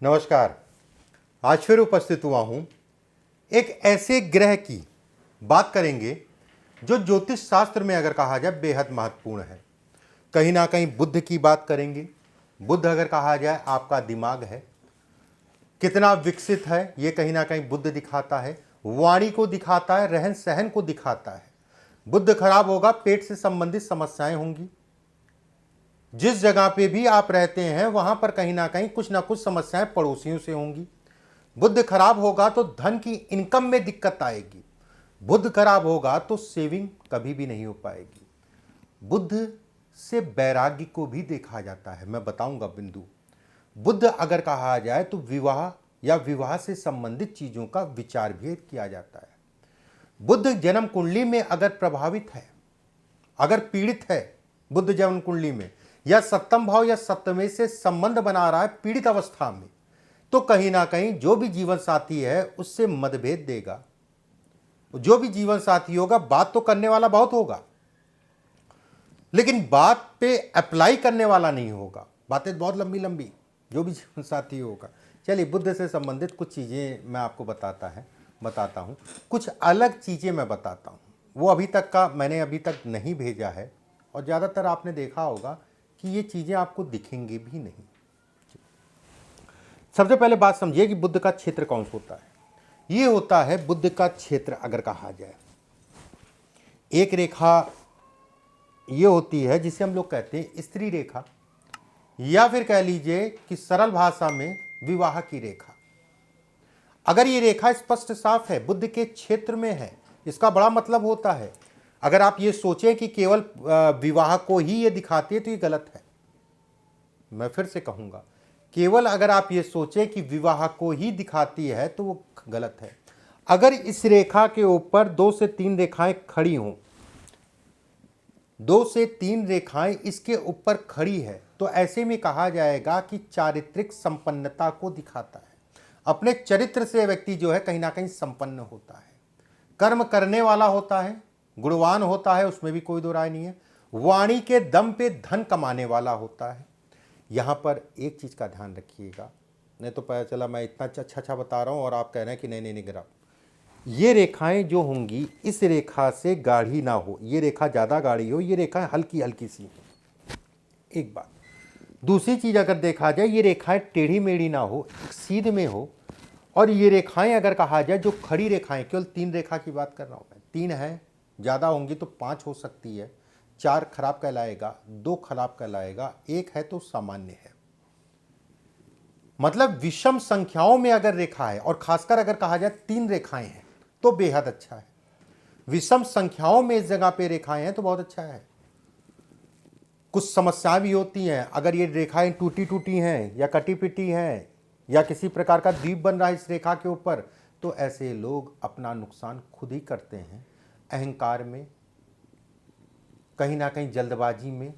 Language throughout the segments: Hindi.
नमस्कार। आज फिर उपस्थित हुआ हूं। एक ऐसे ग्रह की बात करेंगे जो ज्योतिष शास्त्र में अगर कहा जाए बेहद महत्वपूर्ण है। कहीं ना कहीं बुध की बात करेंगे। बुध अगर कहा जाए आपका दिमाग है, कितना विकसित है ये कहीं ना कहीं बुध दिखाता है, वाणी को दिखाता है, रहन सहन को दिखाता है। बुध खराब होगा, पेट से संबंधित समस्याएं होंगी। जिस जगह पे भी आप रहते हैं वहां पर कहीं ना कुछ समस्याएं पड़ोसियों से होंगी। बुध खराब होगा तो धन की इनकम में दिक्कत आएगी। बुध खराब होगा तो सेविंग कभी भी नहीं हो पाएगी। बुध से वैराग्य को भी देखा जाता है, मैं बताऊंगा बिंदु। बुध अगर कहा जाए तो विवाह या विवाह से संबंधित चीजों का विचार भी किया जाता है। बुध जन्म कुंडली में अगर प्रभावित है, अगर पीड़ित है, बुध जन्म कुंडली में या सप्तम भाव या सप्तमे से संबंध बना रहा है पीड़ित अवस्था में, तो कहीं ना कहीं जो भी जीवन साथी है उससे मतभेद देगा। जो भी जीवन साथी होगा बात तो करने वाला बहुत होगा, लेकिन बात पे अप्लाई करने वाला नहीं होगा। बातें बहुत लंबी लंबी जो भी जीवन साथी होगा। चलिए, बुद्ध से संबंधित कुछ चीज़ें मैं आपको बताता हूँ। कुछ अलग चीज़ें मैं बताता हूँ, वो मैंने अभी तक नहीं भेजा है, और ज़्यादातर आपने देखा होगा कि ये चीज़ें आपको दिखेंगी भी नहीं। सबसे पहले बात समझिए कि बुध का क्षेत्र कौन सा होता है। ये होता है बुध का क्षेत्र अगर कहा जाए, एक रेखा ये होती है जिसे हम लोग कहते हैं स्त्री रेखा, या फिर कह लीजिए कि सरल भाषा में विवाह की रेखा। अगर ये रेखा स्पष्ट साफ है, बुध के क्षेत्र में है, इसका बड़ा मतलब होता है। अगर आप ये सोचें कि केवल विवाह को ही ये दिखाती है तो ये गलत है। मैं फिर से कहूंगा, केवल अगर आप ये सोचें कि विवाह को ही दिखाती है तो वो गलत है। अगर इस रेखा के ऊपर 2 से 3 रेखाएं खड़ी हों, 2 से 3 रेखाएं इसके ऊपर खड़ी है, तो ऐसे में कहा जाएगा कि चारित्रिक संपन्नता को दिखाता है। अपने चरित्र से व्यक्ति जो है कहीं ना कहीं संपन्न होता है, कर्म करने वाला होता है, गुणवान होता है, उसमें भी कोई दो राय नहीं है। वाणी के दम पे धन कमाने वाला होता है। यहां पर एक चीज का ध्यान रखिएगा, नहीं तो पता चला मैं इतना अच्छा बता रहा हूं और आप कह रहे हैं कि नहीं गिरा। ये रेखाएं जो होंगी इस रेखा से गाढ़ी ना हो, ये रेखा ज्यादा गाढ़ी हो, ये रेखा हल्की हल्की सी। एक बात। दूसरी चीज अगर देखा जाए, ये रेखाएं टेढ़ी मेढ़ी ना हो, सीध में हो। और ये रेखाएं अगर कहा जाए जो खड़ी रेखाएं, केवल 3 रेखा की बात कर रहा हूं मैं, 3 है, ज्यादा होंगी तो 5 हो सकती है, 4 खराब कहलाएगा, 2 खराब कहलाएगा, 1 है तो सामान्य है। मतलब विषम संख्याओं में अगर रेखा है, और खासकर अगर कहा जाए 3 रेखाएं हैं तो बेहद अच्छा है। विषम संख्याओं में इस जगह पे रेखाएं हैं तो बहुत अच्छा है। कुछ समस्याएं भी होती हैं, अगर ये रेखाएं टूटी टूटी हैं या कटी पिटी हैं या किसी प्रकार का द्वीप बन रहा है इस रेखा के ऊपर, तो ऐसे लोग अपना नुकसान खुद ही करते हैं। अहंकार में, कहीं ना कहीं जल्दबाजी में,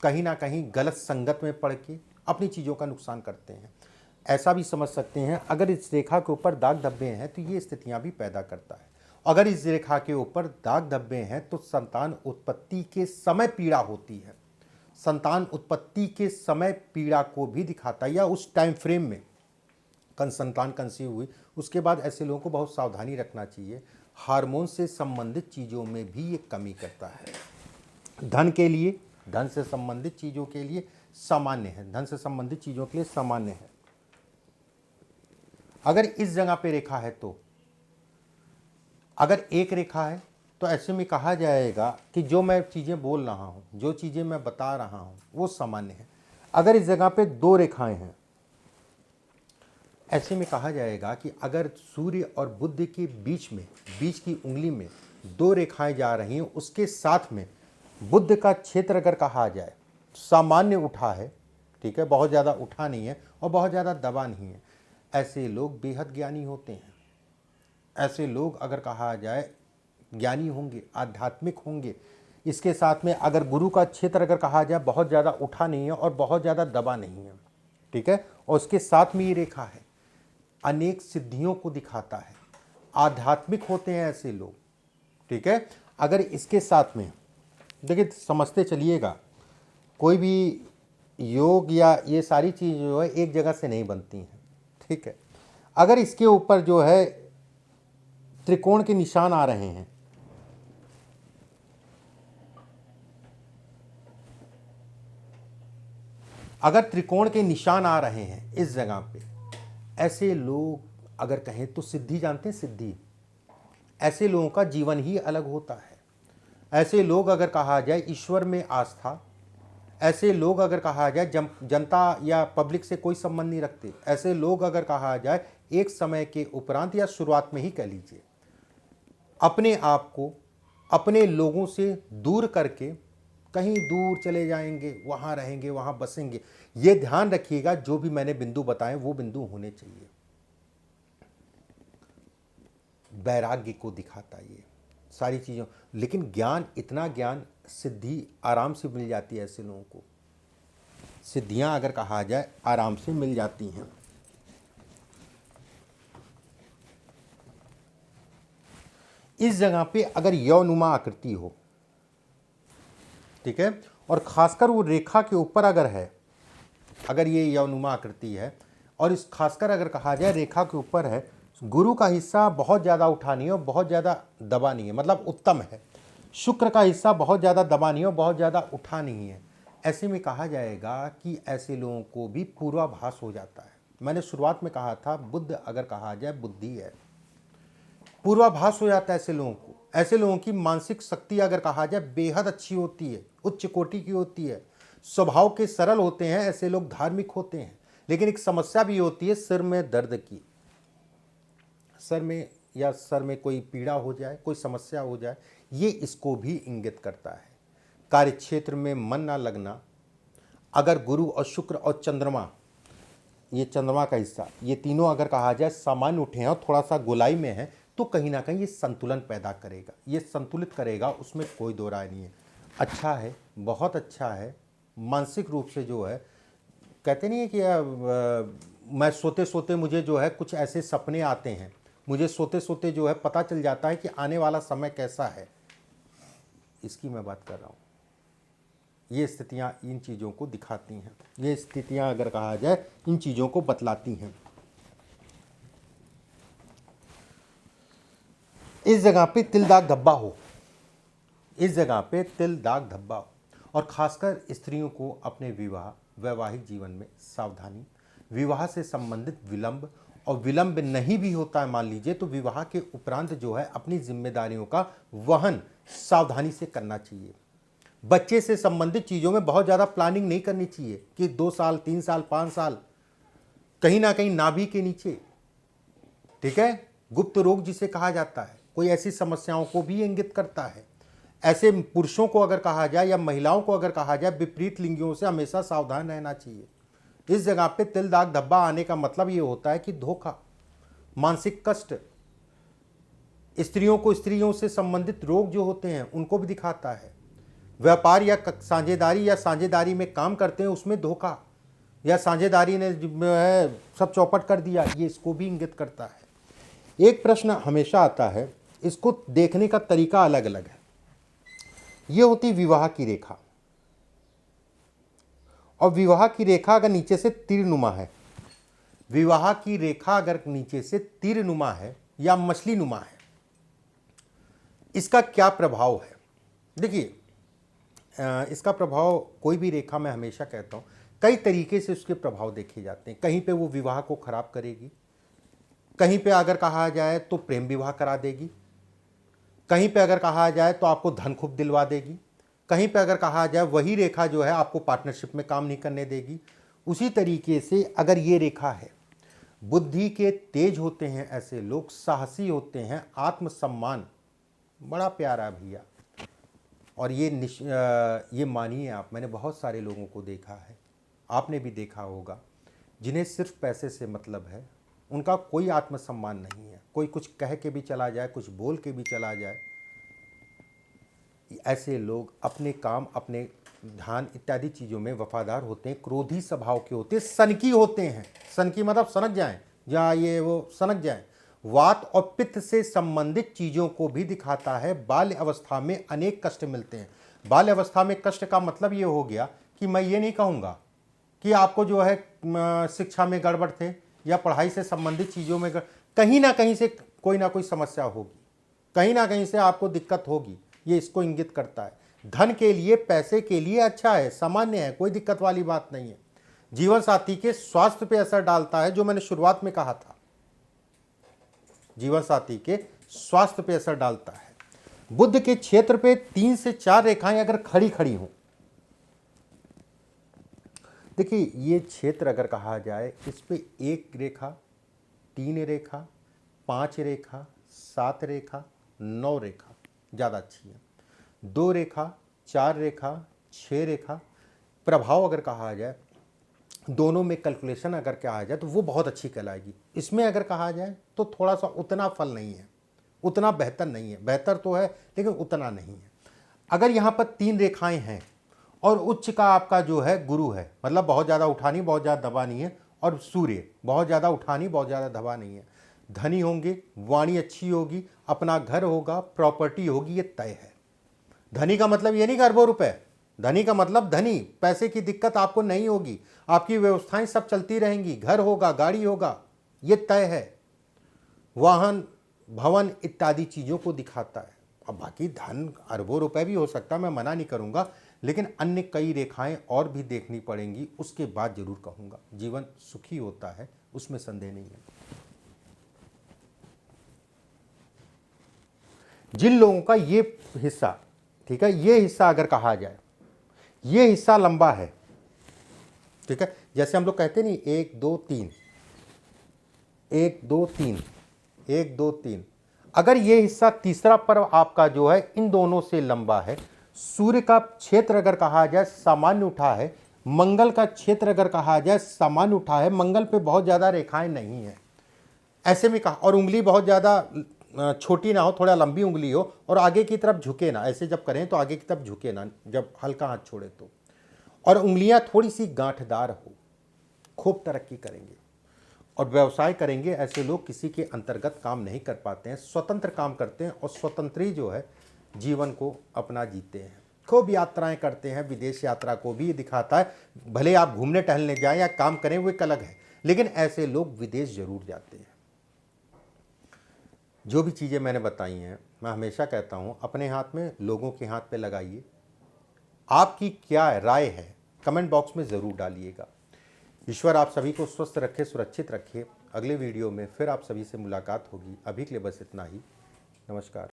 कहीं ना कहीं गलत संगत में पड़ के अपनी चीज़ों का नुकसान करते हैं। ऐसा भी समझ सकते हैं, अगर इस रेखा के ऊपर दाग धब्बे हैं तो ये स्थितियां भी पैदा करता है। अगर इस रेखा के ऊपर दाग धब्बे हैं तो संतान उत्पत्ति के समय पीड़ा होती है। संतान उत्पत्ति के समय पीड़ा को भी दिखाता है, या उस टाइम फ्रेम में संतान कंसीव हुई, उसके बाद ऐसे लोगों को बहुत सावधानी रखना चाहिए। हार्मोन से संबंधित चीज़ों में भी ये कमी करता है। धन के लिए, धन से संबंधित चीज़ों के लिए सामान्य है, धन से संबंधित चीज़ों के लिए सामान्य है। अगर इस जगह पे रेखा है तो, अगर एक रेखा है तो ऐसे में कहा जाएगा कि जो मैं चीज़ें बोल रहा हूँ, जो चीज़ें मैं बता रहा हूँ वो सामान्य है। अगर इस जगह पे 2 रेखाएं हैं, ऐसे में कहा जाएगा कि अगर सूर्य और बुध के बीच में, बीच की उंगली में 2 रेखाएं जा रही हैं, उसके साथ में बुध का क्षेत्र अगर कहा जाए सामान्य उठा है, ठीक है, बहुत ज़्यादा उठा नहीं है और बहुत ज़्यादा दबा नहीं है, ऐसे लोग बेहद ज्ञानी होते हैं। ऐसे लोग अगर कहा जाए ज्ञानी होंगे, आध्यात्मिक होंगे। इसके साथ में अगर गुरु का क्षेत्र अगर कहा जाए बहुत ज़्यादा उठा नहीं है और बहुत ज़्यादा दबा नहीं है, ठीक है, और उसके साथ में ये रेखा है, अनेक सिद्धियों को दिखाता है। आध्यात्मिक होते हैं ऐसे लोग, ठीक है। अगर इसके साथ में देखिए, समझते चलिएगा, कोई भी योग या ये सारी चीज़ जो है एक जगह से नहीं बनती हैं। ठीक है। अगर इसके ऊपर जो है त्रिकोण के निशान आ रहे हैं, अगर त्रिकोण के निशान आ रहे हैं इस जगह पे, ऐसे लोग अगर कहें तो सिद्धि, जानते हैं सिद्धि, ऐसे लोगों का जीवन ही अलग होता है। ऐसे लोग अगर कहा जाए ईश्वर में आस्था, ऐसे लोग अगर कहा जाए जनता या पब्लिक से कोई संबंध नहीं रखते, ऐसे लोग अगर कहा जाए एक समय के उपरांत या शुरुआत में ही कह लीजिए अपने आप को अपने लोगों से दूर करके कहीं दूर चले जाएंगे, वहाँ रहेंगे, वहाँ बसेंगे। ये ध्यान रखिएगा, जो भी मैंने बिंदु बताए वो बिंदु होने चाहिए। वैराग्य को दिखाता ये सारी चीज़ों, लेकिन ज्ञान, इतना ज्ञान, सिद्धि आराम से मिल जाती है ऐसे लोगों को। सिद्धियां अगर कहा जाए आराम से मिल जाती हैं। इस जगह पे अगर यौनुमा आकृति हो, ठीक है, और खासकर वो रेखा के ऊपर अगर है, अगर ये यौनुमा आकृति है और इस खासकर अगर कहा जाए रेखा के ऊपर है, गुरु का हिस्सा बहुत ज़्यादा उठा नहीं है और बहुत ज़्यादा दबा नहीं है, मतलब उत्तम है। शुक्र का हिस्सा बहुत ज़्यादा दबा नहीं है और बहुत ज़्यादा उठा नहीं है। ऐसे में कहा जाएगा कि ऐसे लोगों को भी पूर्वाभास हो जाता है। मैंने शुरुआत में कहा था बुद्ध अगर कहा जाए बुद्धि है, पूर्वाभास हो जाता है ऐसे लोगों को। ऐसे लोगों की मानसिक शक्ति अगर कहा जाए बेहद अच्छी होती है, उच्च कोटि की होती है, स्वभाव के सरल होते हैं, ऐसे लोग धार्मिक होते हैं। लेकिन एक समस्या भी होती है सिर में दर्द की, सर में या सर में कोई पीड़ा हो जाए, कोई समस्या हो जाए, ये इसको भी इंगित करता है। कार्यक्षेत्र में मन ना लगना, अगर गुरु और शुक्र और चंद्रमा, ये चंद्रमा का हिस्सा, ये तीनों अगर कहा जाए सामान्य उठे हैं और थोड़ा सा गोलाई में है, तो कहीं ना कहीं ये संतुलन पैदा करेगा, ये संतुलित करेगा, उसमें कोई दो राय नहीं है। अच्छा है, बहुत अच्छा है। मानसिक रूप से जो है, कहते नहीं है कि मैं सोते सोते मुझे जो है कुछ ऐसे सपने आते हैं, मुझे सोते सोते जो है पता चल जाता है कि आने वाला समय कैसा है, इसकी मैं बात कर रहा हूँ। ये स्थितियाँ इन चीज़ों को दिखाती हैं, ये स्थितियाँ अगर कहा जाए इन चीज़ों को बतलाती हैं। इस जगह पे तिल दाग धब्बा हो, इस जगह पे तिल दाग धब्बा हो, और खासकर स्त्रियों को अपने विवाह, वैवाहिक जीवन में सावधानी, विवाह से संबंधित विलंब, और विलंब नहीं भी होता है मान लीजिए, तो विवाह के उपरांत जो है अपनी जिम्मेदारियों का वहन सावधानी से करना चाहिए। बच्चे से संबंधित चीज़ों में बहुत ज़्यादा प्लानिंग नहीं करनी चाहिए कि 2 साल 3 साल 5 साल, कहीं ना कहीं नाभि के नीचे, ठीक है, गुप्त रोग जिसे कहा जाता है, कोई ऐसी समस्याओं को भी इंगित करता है। ऐसे पुरुषों को अगर कहा जाए या महिलाओं को अगर कहा जाए, विपरीत लिंगियों से हमेशा सावधान रहना चाहिए। इस जगह पे तिल दाग धब्बा आने का मतलब ये होता है कि धोखा, मानसिक कष्ट, स्त्रियों को स्त्रियों से संबंधित रोग जो होते हैं उनको भी दिखाता है। व्यापार या साझेदारी में काम करते हैं, उसमें धोखा या साझेदारी ने सब चौपट कर दिया, ये इसको भी इंगित करता है। एक प्रश्न हमेशा आता है, इसको देखने का तरीका अलग अलग है। ये होती विवाह की रेखा, और विवाह की रेखा अगर नीचे से तीरनुमा है, विवाह की रेखा अगर नीचे से तीरनुमा है या मछली नुमा है, इसका क्या प्रभाव है? देखिए, इसका प्रभाव कोई भी रेखा, मैं हमेशा कहता हूँ, कई तरीके से उसके प्रभाव देखे जाते हैं। कहीं पे वो विवाह को खराब करेगी, कहीं पे अगर कहा जाए तो प्रेम विवाह करा देगी, कहीं पे अगर कहा जाए तो आपको धन खूब दिलवा देगी, कहीं पे अगर कहा जाए वही रेखा जो है आपको पार्टनरशिप में काम नहीं करने देगी। उसी तरीके से अगर ये रेखा है, बुद्धि के तेज होते हैं ऐसे लोग, साहसी होते हैं, आत्मसम्मान बड़ा प्यारा भैया। और ये मानिए आप, मैंने बहुत सारे लोगों को देखा है, आपने भी देखा होगा, जिन्हें सिर्फ पैसे से मतलब है, उनका कोई आत्मसम्मान नहीं है। कोई कुछ कह के भी चला जाए, कुछ बोल के भी चला जाए, ऐसे लोग अपने काम, अपने ध्यान इत्यादि चीज़ों में वफादार होते हैं, क्रोधी स्वभाव के होते हैं, सनकी होते हैं। सनकी मतलब सनक जाएं, या ये वो सनक जाएं। वात और पित्त से संबंधित चीज़ों को भी दिखाता है। बाल्य अवस्था में अनेक कष्ट मिलते हैं। बाल्य अवस्था में कष्ट का मतलब ये हो गया कि मैं ये नहीं कहूँगा कि आपको जो है शिक्षा में गड़बड़ थे या पढ़ाई से संबंधित चीज़ों में कहीं ना कहीं से कोई ना कोई समस्या होगी, कहीं ना कहीं से आपको दिक्कत होगी, ये इसको इंगित करता है। धन के लिए, पैसे के लिए अच्छा है, सामान्य है, कोई दिक्कत वाली बात नहीं है। जीवन साथी के स्वास्थ्य पे असर डालता है, जो मैंने शुरुआत में कहा था, जीवन साथी के स्वास्थ्य पे असर डालता है। बुध के क्षेत्र पे 3 से 4 रेखाएं अगर खड़ी खड़ी हों, देखिए ये क्षेत्र अगर कहा जाए, इस पे 1 रेखा, 3 रेखा, 5 रेखा, 7 रेखा, 9 रेखा ज़्यादा अच्छी है। 2 रेखा, 4 रेखा, 6 रेखा प्रभाव अगर कहा जाए, दोनों में कैलकुलेशन अगर कहा जाए तो वो बहुत अच्छी कहलाएगी। इसमें अगर कहा जाए तो थोड़ा सा उतना फल नहीं है, उतना बेहतर नहीं है, बेहतर तो है लेकिन उतना नहीं है। अगर यहाँ पर 3 रेखाएं हैं और उच्च का आपका जो है गुरु है, मतलब बहुत ज़्यादा उठानी बहुत ज़्यादा दबा नहीं है, और सूर्य बहुत ज़्यादा उठानी बहुत ज़्यादा दबा नहीं है, धनी होंगे, वाणी अच्छी होगी, अपना घर होगा, प्रॉपर्टी होगी, ये तय है। धनी का मतलब ये नहीं कि अरबों रुपए, धनी का मतलब धनी, पैसे की दिक्कत आपको नहीं होगी, आपकी व्यवस्थाएं सब चलती रहेंगी, घर होगा, गाड़ी होगा, ये तय है। वाहन, भवन इत्यादि चीज़ों को दिखाता है। अब बाकी धन अरबों रुपए भी हो सकता है, मैं मना नहीं करूंगा, लेकिन अन्य कई रेखाएं और भी देखनी पड़ेंगी, उसके बाद जरूर कहूंगा जीवन सुखी होता है, उसमें संदेह नहीं है। जिन लोगों का ये हिस्सा, ठीक है, ये हिस्सा अगर कहा जाए, ये हिस्सा लंबा है, ठीक है, जैसे हम लोग कहते नहीं 1 2 3, 1 2 3, 1 2 3, अगर ये हिस्सा तीसरा पर्व आपका जो है इन दोनों से लंबा है, सूर्य का क्षेत्र अगर कहा जाए सामान्य उठा है, मंगल का क्षेत्र अगर कहा जाए सामान्य उठा है, मंगल पे बहुत ज़्यादा रेखाएं नहीं है, ऐसे में कहा, और उंगली बहुत ज़्यादा छोटी ना हो, थोड़ा लंबी उंगली हो, और आगे की तरफ झुके ना, ऐसे जब करें तो आगे की तरफ झुके ना, जब हल्का हाथ छोड़े तो, और उंगलियां थोड़ी सी गांठदार हो, खूब तरक्की करेंगे और व्यवसाय करेंगे। ऐसे लोग किसी के अंतर्गत काम नहीं कर पाते हैं, स्वतंत्र काम करते हैं, और स्वतंत्री जो है जीवन को अपना जीते हैं, खूब यात्राएं करते हैं। विदेश यात्रा को भी दिखाता है, भले आप घूमने टहलने जाएं या काम करें वो एक अलग है, लेकिन ऐसे लोग विदेश जरूर जाते हैं। जो भी चीज़ें मैंने बताई हैं, मैं हमेशा कहता हूं अपने हाथ में, लोगों के हाथ पे लगाइए। आपकी क्या राय है कमेंट बॉक्स में ज़रूर डालिएगा। ईश्वर आप सभी को स्वस्थ रखे, सुरक्षित रखे। अगले वीडियो में फिर आप सभी से मुलाकात होगी। अभी के लिए बस इतना ही। नमस्कार।